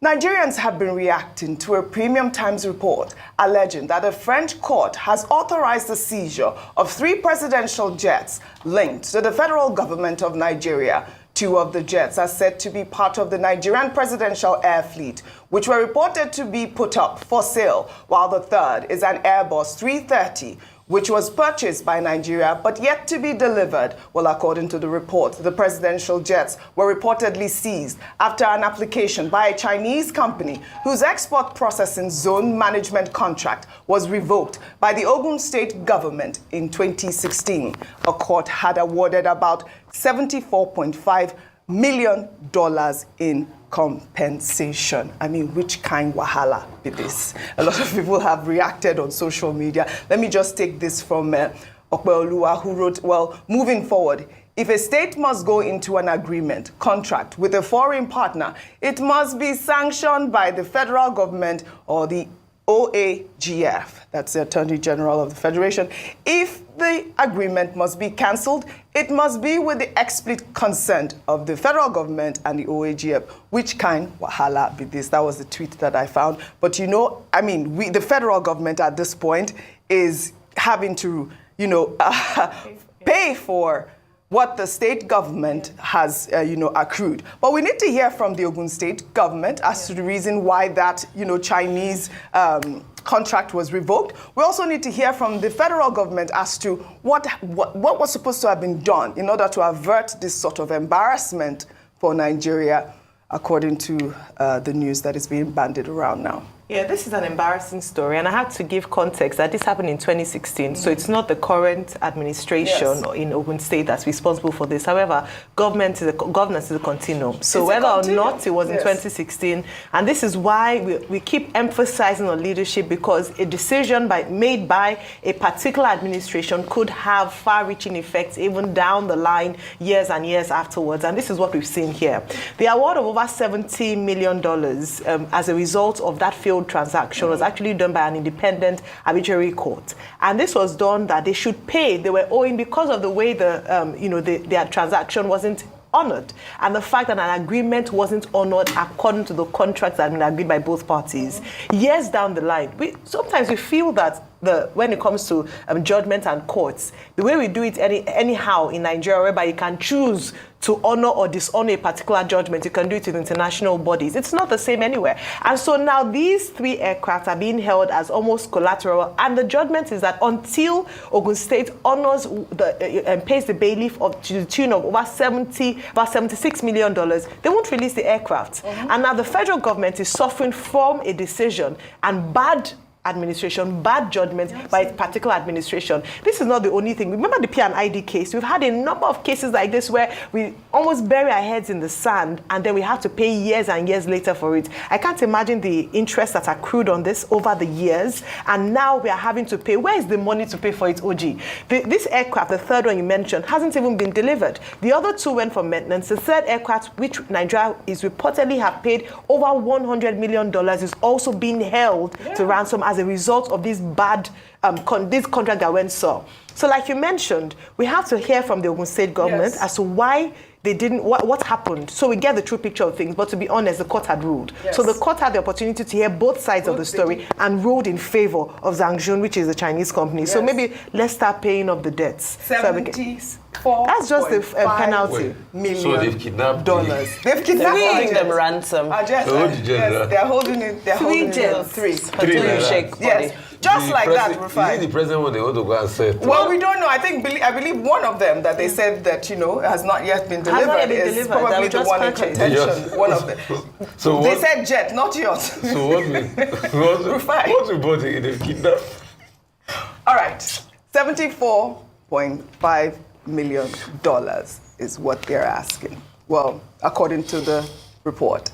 Nigerians have been reacting to a Premium Times report alleging that a French court has authorized the seizure of 3 presidential jets linked to the federal government of Nigeria. 2 of the jets are said to be part of the Nigerian presidential air fleet, which were reported to be put up for sale, while the third is an Airbus 330, which was purchased by Nigeria but yet to be delivered. Well, according to the report, the presidential jets were reportedly seized after an application by a Chinese company whose export processing zone management contract was revoked by the Ogun State government in 2016. A court had awarded about $74.5 million in compensation. I mean, which kind wahala be this? A lot of people have reacted on social media. Let me just take this from Okweoluwa, who wrote, well, moving forward, if a state must go into an agreement, contract with a foreign partner, it must be sanctioned by the federal government or the OAGF, that's the Attorney General of the Federation. If the agreement must be cancelled, it must be with the explicit consent of the federal government and the OAGF. Which kind wahala be this? That was the tweet that I found. But you know, I mean, the federal government at this point is having to, you know, pay for what the state government has, accrued. But we need to hear from the Ogun State government as to the reason why that, Chinese contract was revoked. We also need to hear from the federal government as to what was supposed to have been done in order to avert this sort of embarrassment for Nigeria, according to the news that is being bandied around now. Yeah, this is an embarrassing story, and I have to give context that this happened in 2016, so it's not the current administration in Ogun State that's responsible for this. However, governance is a continuum. So whether or not it was in 2016, and this is why we keep emphasizing on leadership, because a decision made by a particular administration could have far-reaching effects even down the line, years and years afterwards, and this is what we've seen here. The award of over $70 million as a result of that failed transaction was actually done by an independent arbitrary court, and this was done that they should pay. They were owing because of the way their transaction wasn't honored, and the fact that an agreement wasn't honored according to the contracts that had been agreed by both parties. Years down the line, sometimes we feel that when it comes to judgment and courts, the way we do it anyhow in Nigeria, whereby you can choose to honor or dishonor a particular judgment, you can do it with international bodies. It's not the same anywhere. And so now these 3 aircraft are being held as almost collateral, and the judgment is that until Ogun State honors and pays the bailiff to the tune of about $76 million, they won't release the aircraft. And now the federal government is suffering from a decision and bad administration, bad judgment by a particular administration. This is not the only thing. Remember the P&ID case? We've had a number of cases like this where we almost bury our heads in the sand and then we have to pay years and years later for it. I can't imagine the interest that accrued on this over the years, and now we are having to pay. Where is the money to pay for it, OG? This aircraft, the third one you mentioned, hasn't even been delivered. The other 2 went for maintenance. The third aircraft, which Nigeria is reportedly have paid over $100 million, is also being held to ransom as a result of this bad this contract that went so. So like you mentioned, we have to hear from the Ogun State government as to why they didn't, what happened. So we get the true picture of things, but to be honest, the court had ruled. So the court had the opportunity to hear both sides of the story and ruled in favor of Zhangzhun, which is a Chinese company. So maybe let's start paying off the debts. That's just the penalty. So they've kidnapped They've kidnapped them ransom. Yes, they're holding it. They're holding it. 3. Yes. Just like that, Rufai. Is it the president what they want to go and say? Well, we don't know. I believe one of them that they said that has not yet been delivered is probably the one in contention. One of them. So they said jet, not yours. So what we bought in the kidnap? All right, $74.5 million is what they're asking. Well, according to the report.